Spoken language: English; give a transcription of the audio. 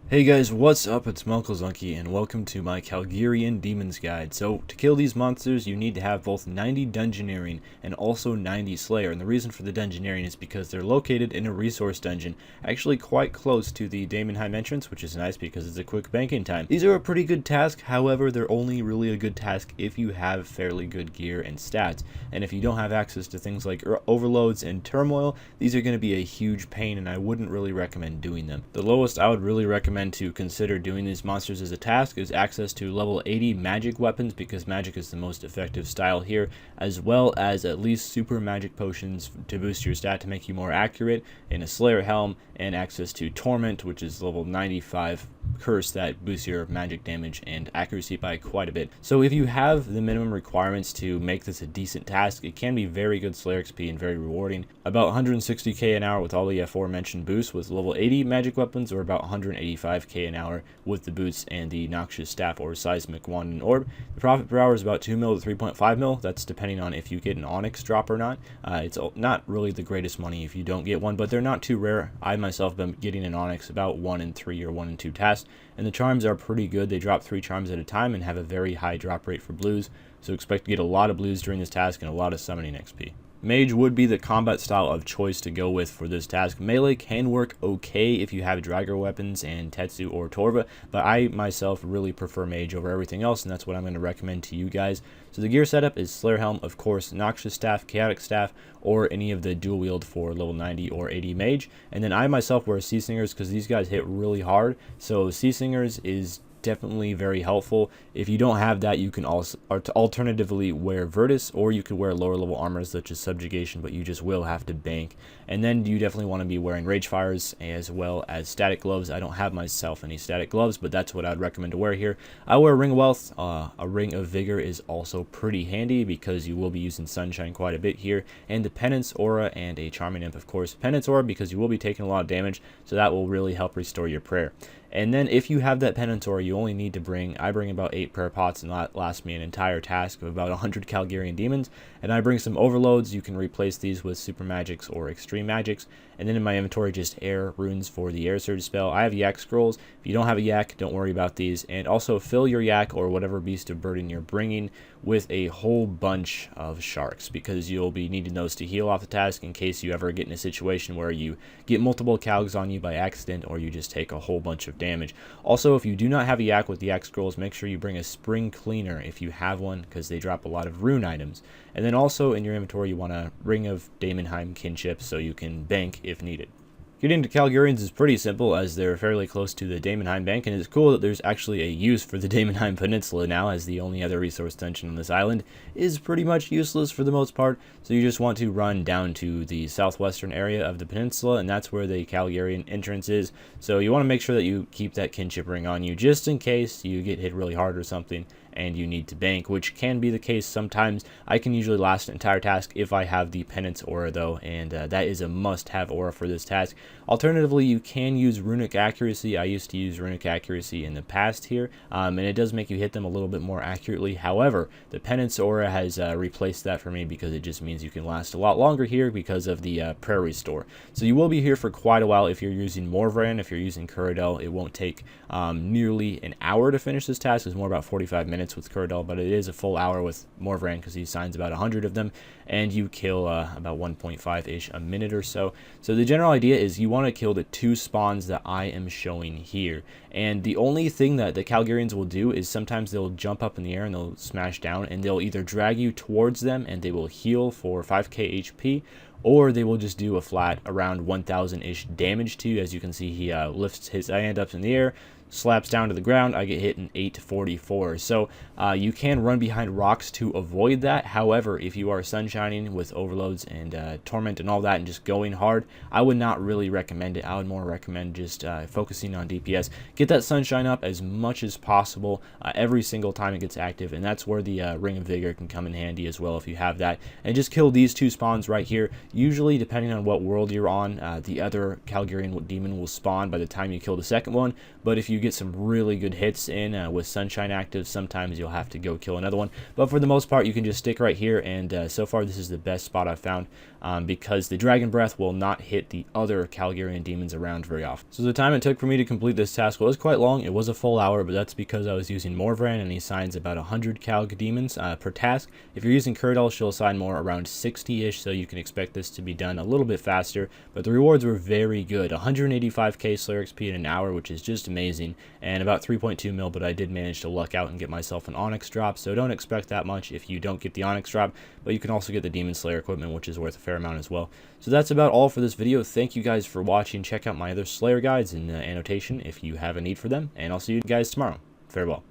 Hey guys, what's up? It's Melkozunky and welcome to my Calgarian Demons Guide. So, to kill these monsters, you need to have both 90 Dungeoneering and also 90 Slayer. And the reason for the Dungeoneering is because they're located in a resource dungeon, actually quite close to the Daemonheim entrance, which is nice because it's a quick banking time. These are a pretty good task, however, they're only really a good task if you have fairly good gear and stats. And if you don't have access to things like overloads and turmoil, these are going to be a huge pain and I wouldn't really recommend doing them. The lowest I would really recommend to consider doing these monsters as a task is access to level 80 magic weapons, because magic is the most effective style here, as well as at least super magic potions to boost your stat to make you more accurate, in a Slayer helm, and access to torment, which is level 95 curse that boosts your magic damage and accuracy by quite a bit. So if you have the minimum requirements to make this a decent task, it can be very good Slayer XP and very rewarding. About 160k an hour with all the aforementioned boosts with level 80 magic weapons, or about 185k an hour with the boots and the Noxious Staff or Seismic Wand and Orb. The profit per hour is about 2 mil to 3.5 mil. That's depending on if you get an Onyx drop or not. It's not really the greatest money if you don't get one, but they're not too rare. I myself have been getting an Onyx about 1 in 3 or 1 in 2 tasks. And the charms are pretty good. They drop 3 charms at a time and have a very high drop rate for blues, so expect to get a lot of blues during this task and a lot of summoning XP. Mage would be the combat style of choice to go with for this task. Melee can work okay if you have Draugr weapons and Tetsu or Torva, but I myself really prefer Mage over everything else, and that's what I'm going to recommend to you guys. So the gear setup is Slayer Helm, of course, Noxious Staff, Chaotic Staff, or any of the dual wield for level 90 or 80 Mage. And then I myself wear Sea Singers because these guys hit really hard, so Sea Singers is definitely very helpful. If you don't have that, you can also alternatively wear Virtus, or you could wear lower level armors such as Subjugation, but you just will have to bank. And then you definitely want to be wearing Rage Fires as well as Static Gloves. I don't have myself any Static Gloves, but that's what I'd recommend to wear here. I wear Ring of Wealth. A Ring of Vigor is also pretty handy because you will be using Sunshine quite a bit here, and the Penance Aura and a Charming Imp, of course. Penance Aura because you will be taking a lot of damage, so that will really help restore your prayer. And then if you have that Penance Aura, you only need to I bring about 8 prayer pots, and that lasts me an entire task of about 100 Calgarian demons. And I bring some overloads. You can replace these with super magics or extreme magics. And then in my inventory, just air runes for the air surge spell. I have yak scrolls. If you don't have a yak, don't worry about these. And also fill your yak or whatever beast of burden you're bringing with a whole bunch of sharks, because you'll be needing those to heal off the task in case you ever get in a situation where you get multiple calgs on you by accident, or you just take a whole bunch of damage. Also, if you do not have a yak with the yak scrolls, make sure you bring a spring cleaner if you have one, because they drop a lot of rune items. And then also in your inventory, you want a Ring of Daemonheim kinship so you can bank if needed. Getting to Calgarians is pretty simple, as they're fairly close to the Daemonheim Bank, and it's cool that there's actually a use for the Daemonheim Peninsula now, as the only other resource dungeon on this island is pretty much useless for the most part. So you just want to run down to the southwestern area of the peninsula, and that's where the Calgarian entrance is. So you want to make sure that you keep that kinship ring on you, just in case you get hit really hard or something and you need to bank, which can be the case sometimes. I can usually last an entire task if I have the Penance Aura though, and that is a must-have aura for this task. Alternatively, you can use Runic Accuracy. I used to use Runic Accuracy in the past here, and it does make you hit them a little bit more accurately. However, the Penance Aura has replaced that for me, because it just means you can last a lot longer here because of the Prayer Restore. So you will be here for quite a while if you're using Morvran. If you're using Kuradel, it won't take nearly an hour to finish this task. It's more about 45 minutes with Kuradel, but it is a full hour with Morvran because he signs about 100 of them, and you kill about 1.5-ish a minute or so. So the general idea is you want to kill the 2 spawns that I am showing here. And the only thing that the Calgarians will do is sometimes they'll jump up in the air and they'll smash down, and they'll either drag you towards them and they will heal for 5k HP, or they will just do a flat around 1000-ish damage to you. As you can see, he lifts his hand up in the air, slaps down to the ground. I get hit in 844. So you can run behind rocks to avoid that. However, if you are sunshining with overloads and torment and all that and just going hard, I would not really recommend it. I would more recommend just focusing on DPS. Get that sunshine up as much as possible every single time it gets active, and that's where the Ring of Vigor can come in handy as well if you have that. And just kill these 2 spawns right here. Usually, depending on what world you're on, the other Calgarian demon will spawn by the time you kill the second one, but if you you get some really good hits in with Sunshine active, sometimes you'll have to go kill another one. But for the most part, you can just stick right here, and so far this is the best spot I've found, because the Dragon Breath will not hit the other Calgarian demons around very often. So the time it took for me to complete this task was quite long. It was a full hour, but that's because I was using Morvran, and he assigns about 100 Calg demons per task. If you're using Curdal, she'll assign more, around 60-ish, so you can expect this to be done a little bit faster. But the rewards were very good. 185k Slayer XP in an hour, which is just amazing, and about 3.2 mil, but I did manage to luck out and get myself an Onyx drop, so don't expect that much if you don't get the Onyx drop, but you can also get the Demon Slayer equipment, which is worth a fair amount as well. So that's about all for this video. Thank you guys for watching. Check out my other Slayer guides in the annotation if you have a need for them, and I'll see you guys tomorrow. Farewell.